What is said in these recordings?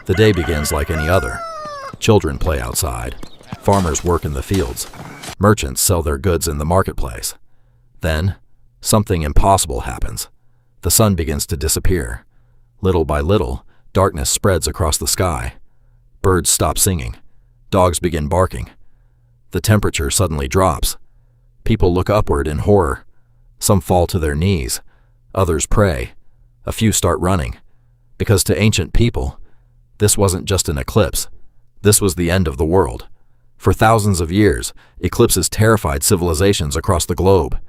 The day begins like any other. Children play outside. Farmers work in the fields. Merchants sell their goods in the marketplace. Then, something impossible happens. The sun begins to disappear. Little by little, darkness spreads across the sky. Birds stop singing. Dogs begin barking. The temperature suddenly drops. People look upward in horror. Some fall to their knees. Others pray. A few start running. Because to ancient people, this wasn't just an eclipse. This was the end of the world. For thousands of years, eclipses terrified civilizations across the globe.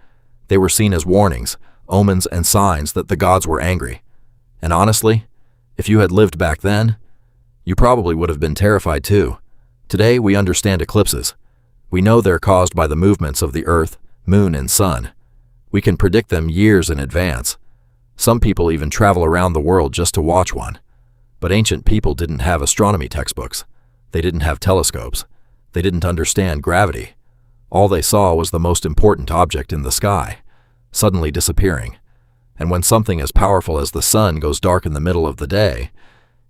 They were seen as warnings, omens, and signs that the gods were angry. And honestly, if you had lived back then, you probably would have been terrified too. Today, we understand eclipses. We know they're caused by the movements of the Earth, Moon, and Sun. We can predict them years in advance. Some people even travel around the world just to watch one. But ancient people didn't have astronomy textbooks. They didn't have telescopes. They didn't understand gravity. All they saw was the most important object in the sky, suddenly disappearing. And when something as powerful as the sun goes dark in the middle of the day,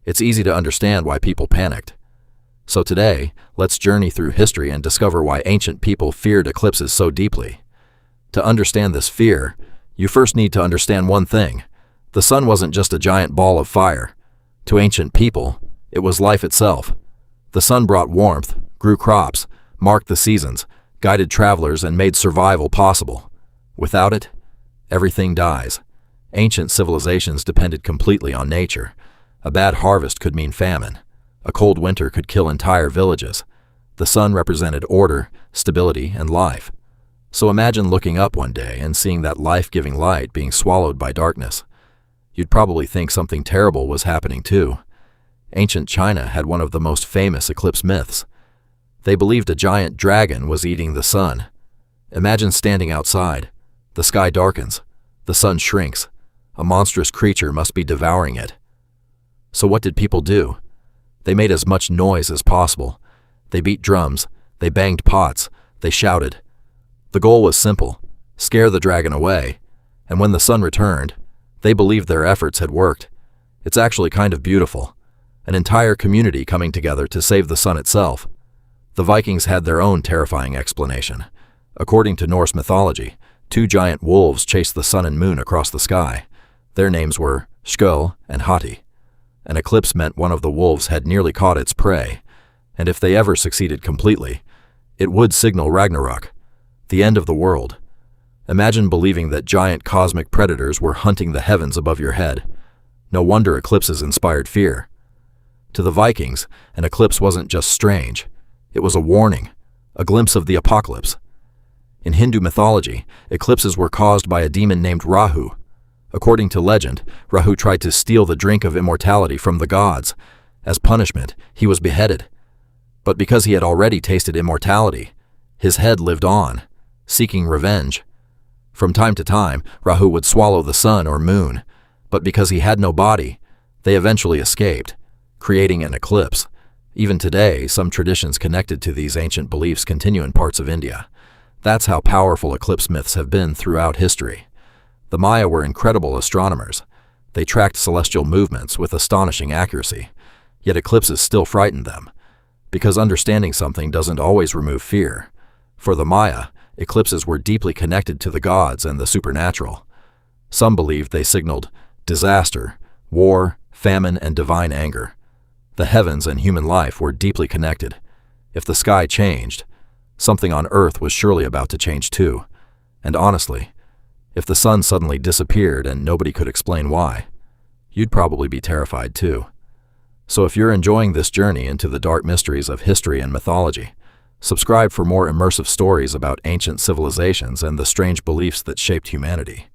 it's easy to understand why people panicked. So today, let's journey through history and discover why ancient people feared eclipses so deeply. To understand this fear, you first need to understand one thing. The sun wasn't just a giant ball of fire. To ancient people, it was life itself. The sun brought warmth, grew crops, marked the seasons, guided travelers, and made survival possible. Without it, everything dies. Ancient civilizations depended completely on nature. A bad harvest could mean famine. A cold winter could kill entire villages. The sun represented order, stability, and life. So imagine looking up one day and seeing that life-giving light being swallowed by darkness. You'd probably think something terrible was happening too. Ancient China had one of the most famous eclipse myths. They believed a giant dragon was eating the sun. Imagine standing outside. The sky darkens. The sun shrinks. A monstrous creature must be devouring it. So what did people do? They made as much noise as possible. They beat drums. They banged pots. They shouted. The goal was simple: scare the dragon away. And when the sun returned, they believed their efforts had worked. It's actually kind of beautiful. An entire community coming together to save the sun itself. The Vikings had their own terrifying explanation. According to Norse mythology, two giant wolves chased the sun and moon across the sky. Their names were Sköll and Hati. An eclipse meant one of the wolves had nearly caught its prey, and if they ever succeeded completely, it would signal Ragnarok, the end of the world. Imagine believing that giant cosmic predators were hunting the heavens above your head. No wonder eclipses inspired fear. To the Vikings, an eclipse wasn't just strange. It was a warning, a glimpse of the apocalypse. In Hindu mythology, eclipses were caused by a demon named Rahu. According to legend, Rahu tried to steal the drink of immortality from the gods. As punishment, he was beheaded. But because he had already tasted immortality, his head lived on, seeking revenge. From time to time, Rahu would swallow the sun or moon, but because he had no body, they eventually escaped, creating an eclipse. Even today, some traditions connected to these ancient beliefs continue in parts of India. That's how powerful eclipse myths have been throughout history. The Maya were incredible astronomers. They tracked celestial movements with astonishing accuracy, yet eclipses still frightened them, because understanding something doesn't always remove fear. For the Maya, eclipses were deeply connected to the gods and the supernatural. Some believed they signaled disaster, war, famine, and divine anger. The heavens and human life were deeply connected. If the sky changed, something on Earth was surely about to change too. And honestly, if the sun suddenly disappeared and nobody could explain why, you'd probably be terrified too. So if you're enjoying this journey into the dark mysteries of history and mythology, subscribe for more immersive stories about ancient civilizations and the strange beliefs that shaped humanity,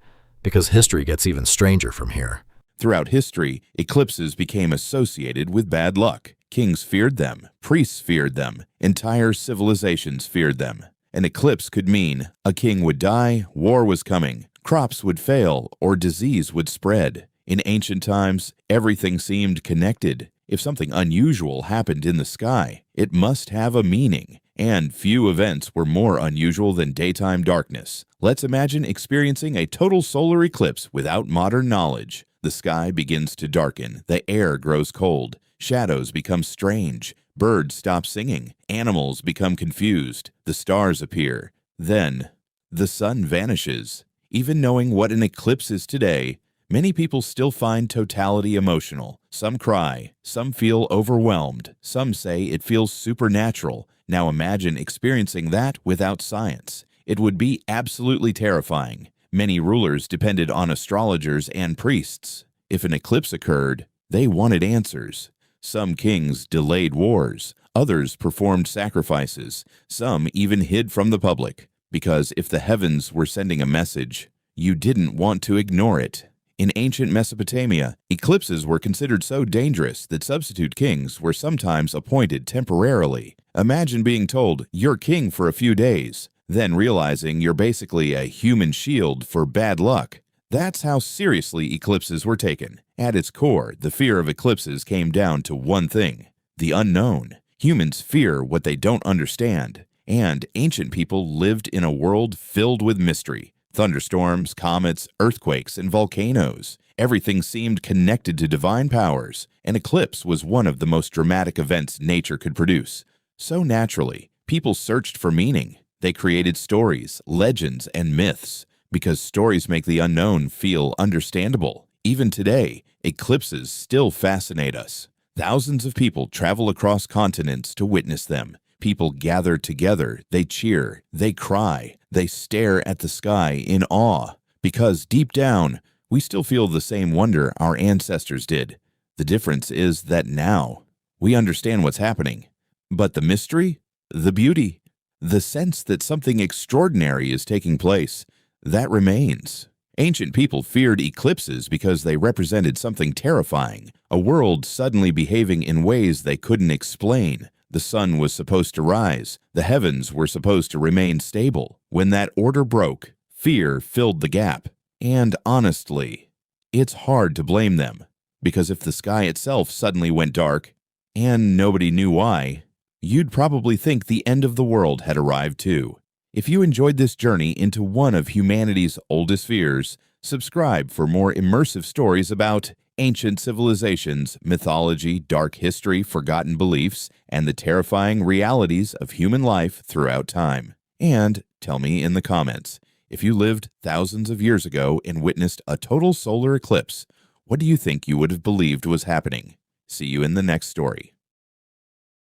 because history gets even stranger from here. Throughout history, eclipses became associated with bad luck. Kings feared them, priests feared them, entire civilizations feared them. An eclipse could mean a king would die, war was coming, crops would fail, or disease would spread. In ancient times, everything seemed connected. If something unusual happened in the sky, it must have a meaning. And few events were more unusual than daytime darkness. Let's imagine experiencing a total solar eclipse without modern knowledge. The sky begins to darken, the air grows cold, Shadows become strange. Birds stop singing. Animals become confused. The stars appear. Then, the sun vanishes. Even knowing what an eclipse is today, many people still find totality emotional. Some cry, some feel overwhelmed, some say it feels supernatural. Now imagine experiencing that without science. It would be absolutely terrifying. Many rulers depended on astrologers and priests. If an eclipse occurred, they wanted answers. Some kings delayed wars. Others performed sacrifices. Some even hid from the public, because if the heavens were sending a message, you didn't want to ignore it. In ancient Mesopotamia, eclipses were considered so dangerous that substitute kings were sometimes appointed temporarily. Imagine being told you're king for a few days, then realizing you're basically a human shield for bad luck. That's how seriously eclipses were taken. At its core, the fear of eclipses came down to one thing: the unknown. Humans fear what they don't understand, and ancient people lived in a world filled with mystery. Thunderstorms, comets, earthquakes, and volcanoes. Everything seemed connected to divine powers. An eclipse was one of the most dramatic events nature could produce. So naturally, people searched for meaning. They created stories, legends, and myths, because stories make the unknown feel understandable. Even today, eclipses still fascinate us. Thousands of people travel across continents to witness them. People gather together, they cheer, they cry, they stare at the sky in awe, because deep down, we still feel the same wonder our ancestors did. The difference is that now, we understand what's happening. But the mystery, the beauty, the sense that something extraordinary is taking place, that remains. Ancient people feared eclipses because they represented something terrifying, a world suddenly behaving in ways they couldn't explain. The sun was supposed to rise. The heavens were supposed to remain stable. When that order broke, fear filled the gap. And honestly, it's hard to blame them, because if the sky itself suddenly went dark, and nobody knew why, you'd probably think the end of the world had arrived too. If you enjoyed this journey into one of humanity's oldest fears, subscribe for more immersive stories about ancient civilizations, mythology, dark history, forgotten beliefs, and the terrifying realities of human life throughout time. And tell me in the comments, if you lived thousands of years ago and witnessed a total solar eclipse, what do you think you would have believed was happening? See you in the next story.